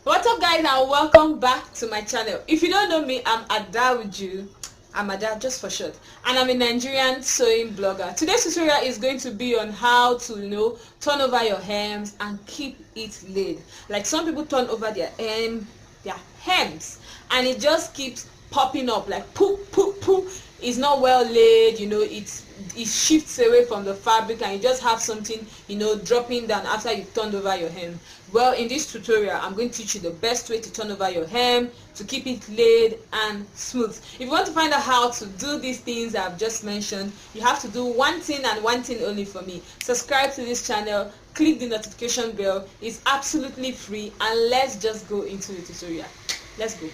What's up, guys, and welcome back to my channel. If you don't know me, I'm Ada. I'm Ada just for short, and I'm a Nigerian sewing blogger. Today's tutorial is going to be on how to turn over your hems and keep it laid. Like some people turn over their hems and it just keeps popping up like poop. It's not well laid, it shifts away from the fabric and you just have something dropping down after you've turned over your hem. Well, in this tutorial I'm going to teach you the best way to turn over your hem to keep it laid and smooth. If you want to find out how to do these things I've just mentioned, you have to do one thing and one thing only for me. Subscribe to this channel, click the notification bell. It's absolutely free, and let's just go into the tutorial. Let's go.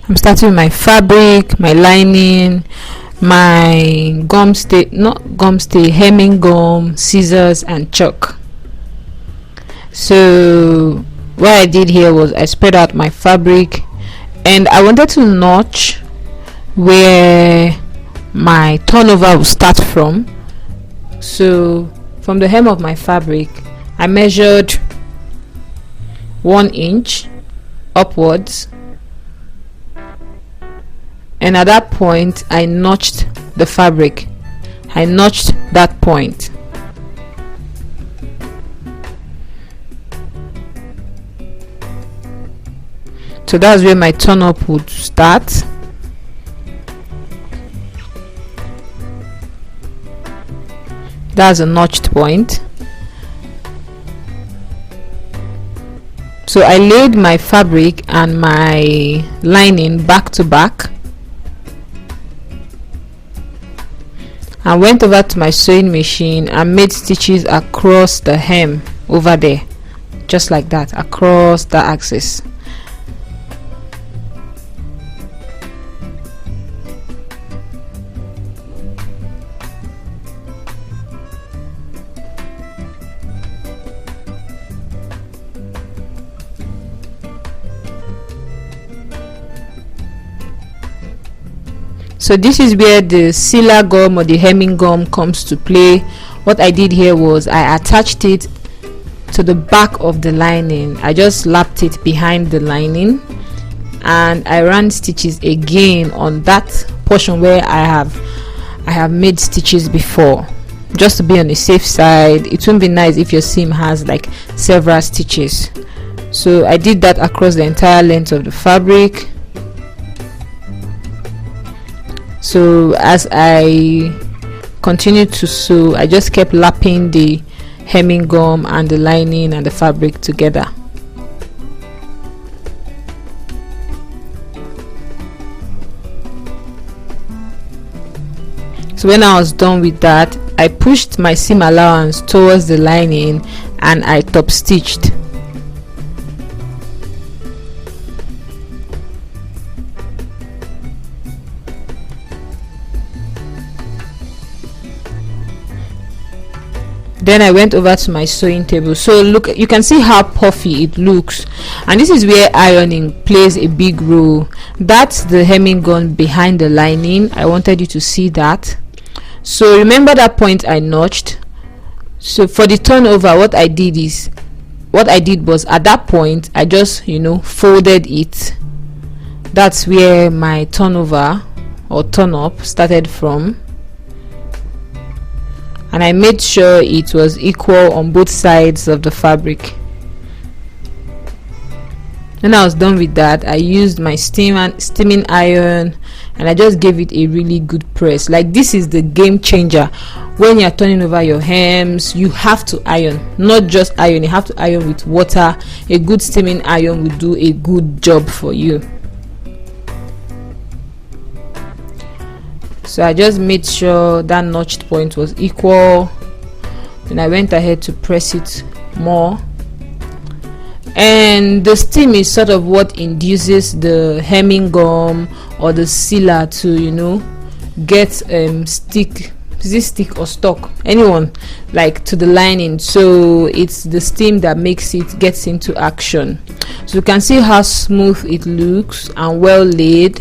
I'm starting with my fabric, my lining, my hemming gum, scissors and chalk. So what I did here was I spread out my fabric and I wanted to notch where my turnover will start from. So from the hem of my fabric I measured 1 inch upwards, and at that point I notched the fabric. I notched that point. So that's where my turn up would start. That's a notched point. So I laid my fabric and my lining back to back. I went over to my sewing machine and made stitches across the hem over there, just like that, across the axis. So this is where the sealer gum or the hemming gum comes to play. What I did here was I attached it to the back of the lining. I just lapped it behind the lining and I ran stitches again on that portion where I have made stitches before, just to be on the safe side. It won't be nice if your seam has like several stitches. So I did that across the entire length of the fabric. So as I continued to sew, I just kept lapping the hemming gum and the lining and the fabric together. So when I was done with that, I pushed my seam allowance towards the lining and I top stitched. Then I went over to my sewing table. So look, you can see how puffy it looks, and this is where ironing plays a big role. That's the hemming gum behind the lining. I wanted you to see that. So remember that point I notched. So for the turnover, what I did was at that point I just folded it. That's where my turnover or turn up started from, and I made sure it was equal on both sides of the fabric. When I was done with that, I used my steaming iron and I just gave it a really good press. Like, this is the game changer. When you're turning over your hems, you have to iron. Not just iron, you have to iron with water. A good steaming iron will do a good job for you. So I just made sure that notched point was equal. Then I went ahead to press it more, and the steam is sort of what induces the hemming gum or the sealer to get is it stick or stock, anyone, like to the lining. So it's the steam that makes it gets into action. So you can see how smooth it looks and well laid.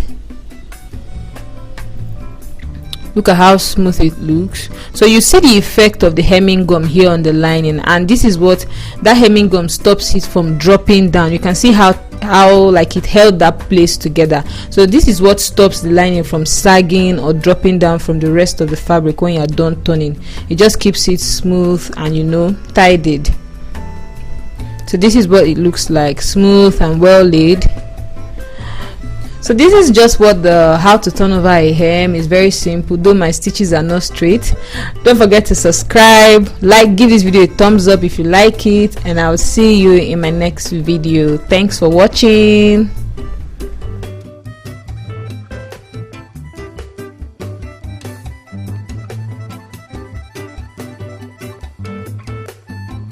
Look at how smooth it looks. So you see the effect of the hemming gum here on the lining, and this is what that hemming gum stops it from dropping down. You can see how like it held that place together. So this is what stops the lining from sagging or dropping down from the rest of the fabric when you are done turning. It just keeps it smooth and, you know, tidied. So this is what it looks like, smooth and well laid. So this is just what the how to turn over a hem is. Very simple, though my stitches are not straight. Don't forget to subscribe, like, give this video a thumbs up if you like it, and I'll see you in my next video. Thanks for watching.